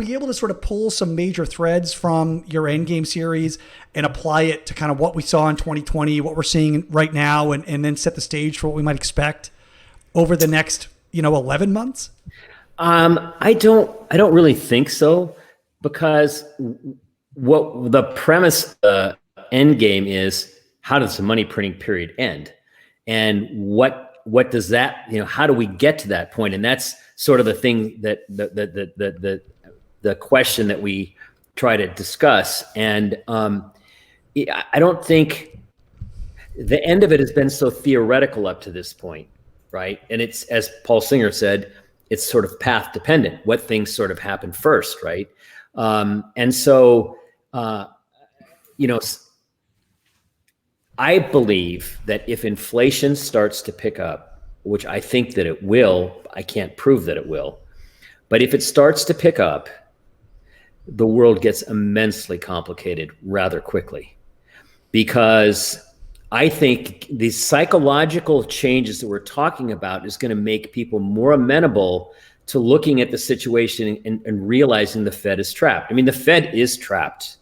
we able to sort of pull some major threads from your Endgame series and apply it to kind of what we saw in 2020, what we're seeing right now, and then set the stage for what we might expect over the next, 11 months? I don't really think so, because what the premise end game is, how does the money printing period end, and what does that, how do we get to that point? And that's sort of the thing that the question that we try to discuss. And I don't think the end of it has been so theoretical up to this point, right? And it's, as Paul Singer said, it's sort of path dependent, what things sort of happen first, right? And so, I believe that if inflation starts to pick up, which I think that it will, I can't prove that it will, but if it starts to pick up, the world gets immensely complicated rather quickly, because I think these psychological changes that we're talking about is going to make people more amenable to looking at the situation and realizing the Fed is trapped. I mean, the Fed is trapped.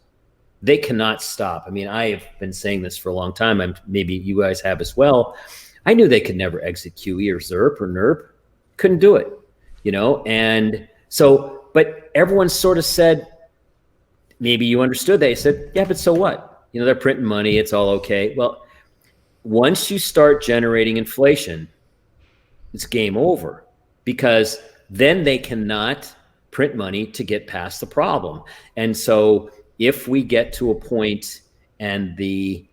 They cannot stop. I mean, I have been saying this for a long time. Maybe you guys have as well. I knew they could never exit QE or ZERP or NERP. Couldn't do it, And so, but everyone sort of said, maybe you understood. They said, yeah, but so what? They're printing money. It's all okay. Well, once you start generating inflation, it's game over, because then they cannot print money to get past the problem. And so if we get to a point and the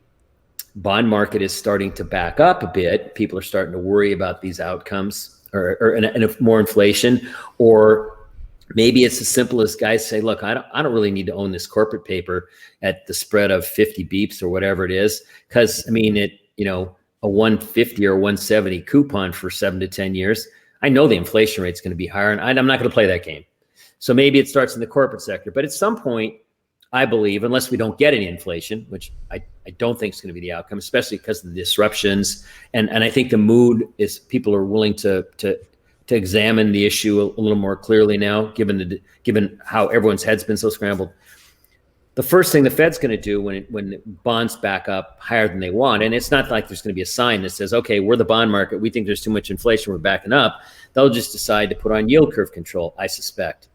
bond market is starting to back up a bit, people are starting to worry about these outcomes and more inflation, or maybe it's as simple as guys say, look, I don't really need to own this corporate paper at the spread of 50 beeps or whatever it is, because I mean, a 150 or 170 coupon for 7 to 10 years, I know the inflation rate is going to be higher, and I'm not going to play that game. So maybe it starts in the corporate sector, but at some point, I believe, unless we don't get any inflation, which I don't think is going to be the outcome, especially because of the disruptions, and I think the mood is, people are willing to examine the issue a little more clearly now, given how everyone's head's been so scrambled. The first thing the Fed's going to do when bonds back up higher than they want, and it's not like there's going to be a sign that says, okay, we're the bond market, we think there's too much inflation, we're backing up. They'll just decide to put on yield curve control, I suspect.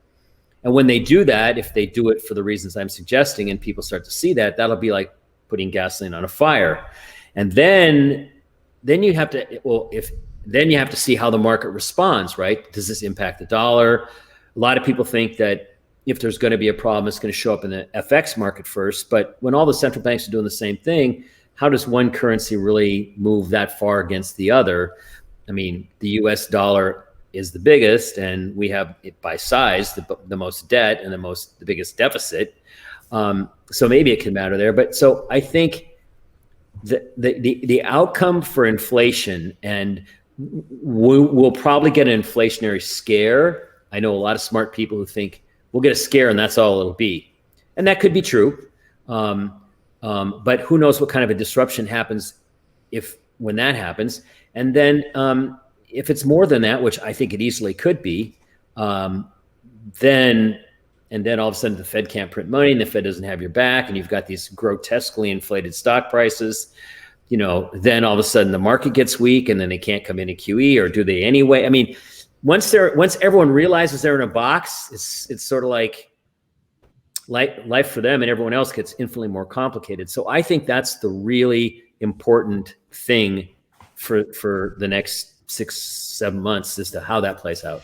And when they do that, if they do it for the reasons I'm suggesting and people start to see that, that'll be like putting gasoline on a fire. And then you have to see how the market responds, right? Does this impact the dollar? A lot of people think that if there's going to be a problem, it's going to show up in the FX market first. But when all the central banks are doing the same thing, how does one currency really move that far against the other? I mean, the US dollar is the biggest, and we have it by size, the most debt and the biggest deficit. So maybe it can matter there. But so I think the outcome for inflation, and we'll probably get an inflationary scare. I know a lot of smart people who think we'll get a scare and that's all it'll be. And that could be true. But who knows what kind of a disruption happens when that happens. And then if it's more than that, which I think it easily could be, then all of a sudden the Fed can't print money and the Fed doesn't have your back, and you've got these grotesquely inflated stock prices, then all of a sudden the market gets weak and then they can't come into QE, or do they anyway? I mean, once everyone realizes they're in a box, it's sort of like life for them, and everyone else gets infinitely more complicated. So I think that's the really important thing for the next 6-7 months, as to how that plays out.